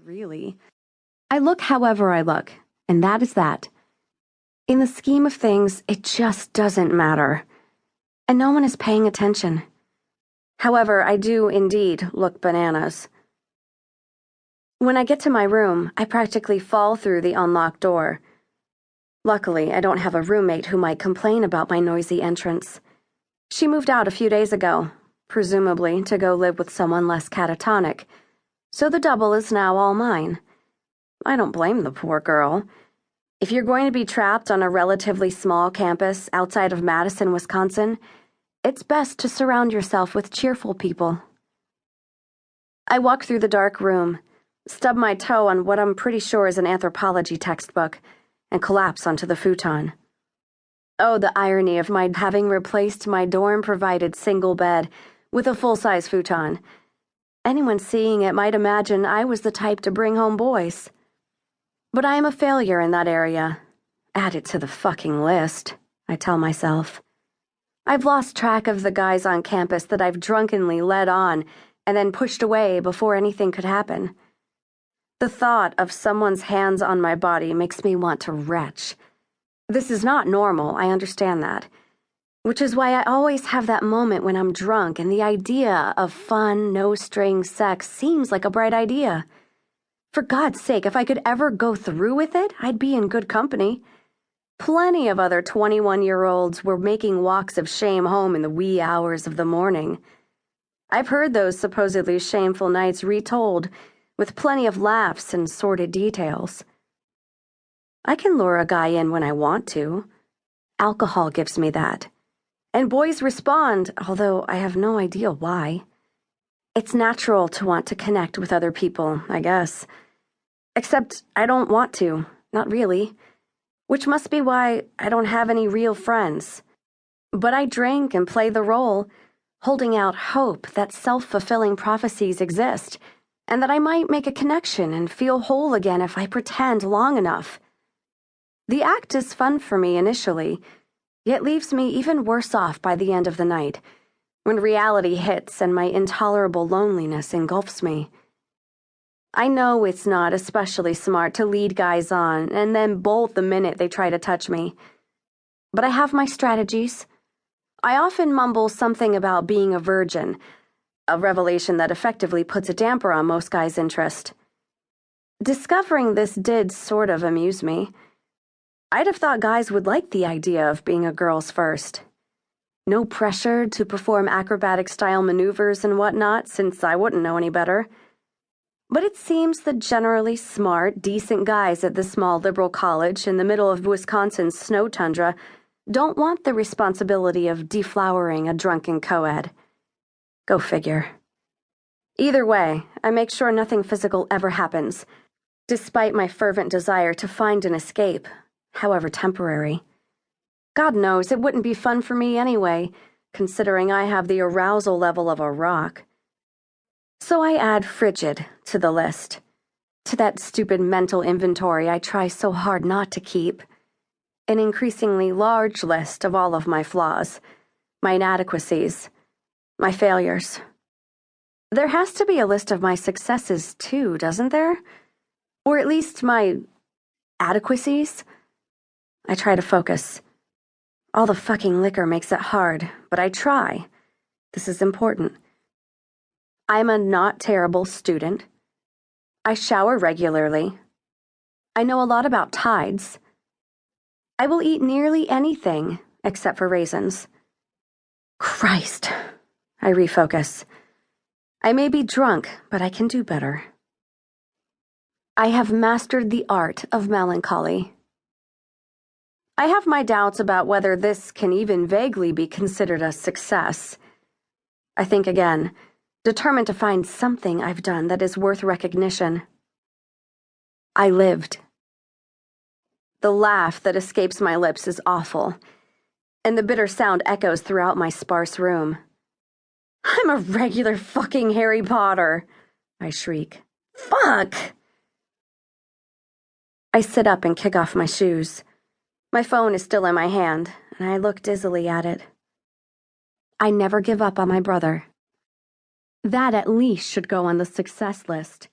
really. I look however I look, and that is that. In the scheme of things, it just doesn't matter. And no one is paying attention. However, I do indeed look bananas. When I get to my room, I practically fall through the unlocked door. Luckily, I don't have a roommate who might complain about my noisy entrance. She moved out a few days ago, presumably to go live with someone less catatonic, so the double is now all mine. I don't blame the poor girl. If you're going to be trapped on a relatively small campus outside of Madison, Wisconsin, it's best to surround yourself with cheerful people. I walk through the dark room, stub my toe on what I'm pretty sure is an anthropology textbook, and collapse onto the futon. Oh, the irony of my having replaced my dorm-provided single bed with a full-size futon. Anyone seeing it might imagine I was the type to bring home boys. But I am a failure in that area. Add it to the fucking list, I tell myself. I've lost track of the guys on campus that I've drunkenly led on and then pushed away before anything could happen. The thought of someone's hands on my body makes me want to retch. This is not normal, I understand that. Which is why I always have that moment when I'm drunk and the idea of fun, no-strings sex seems like a bright idea. For God's sake, if I could ever go through with it, I'd be in good company. Plenty of other 21-year-olds were making walks of shame home in the wee hours of the morning. I've heard those supposedly shameful nights retold, with plenty of laughs and sordid details. I can lure a guy in when I want to. Alcohol gives me that. And boys respond, although I have no idea why. It's natural to want to connect with other people, I guess. Except I don't want to, not really. Which must be why I don't have any real friends. But I drink and play the role, holding out hope that self-fulfilling prophecies exist, and that I might make a connection and feel whole again if I pretend long enough. The act is fun for me initially, yet leaves me even worse off by the end of the night, when reality hits and my intolerable loneliness engulfs me. I know it's not especially smart to lead guys on and then bolt the minute they try to touch me. But I have my strategies. I often mumble something about being a virgin, a revelation that effectively puts a damper on most guys' interest. Discovering this did sort of amuse me. I'd have thought guys would like the idea of being a girl's first. No pressure to perform acrobatic-style maneuvers and whatnot, since I wouldn't know any better. But it seems the generally smart, decent guys at this small liberal college in the middle of Wisconsin's snow tundra don't want the responsibility of deflowering a drunken co-ed. Go figure. Either way, I make sure nothing physical ever happens, despite my fervent desire to find an escape, however temporary. God knows it wouldn't be fun for me anyway, considering I have the arousal level of a rock. So I add frigid to the list, to that stupid mental inventory I try so hard not to keep. An increasingly large list of all of my flaws, my inadequacies, my failures. There has to be a list of my successes too, doesn't there? Or at least my adequacies? I try to focus. All the fucking liquor makes it hard, but I try. This is important. I'm a not terrible student. I shower regularly. I know a lot about tides. I will eat nearly anything except for raisins. Christ, I refocus. I may be drunk, but I can do better. I have mastered the art of melancholy. I have my doubts about whether this can even vaguely be considered a success. I think again, determined to find something I've done that is worth recognition. I lived. The laugh that escapes my lips is awful, and the bitter sound echoes throughout my sparse room. I'm a regular fucking Harry Potter, I shriek. Fuck! I sit up and kick off my shoes. My phone is still in my hand, and I look dizzily at it. I never give up on my brother. That at least should go on the success list.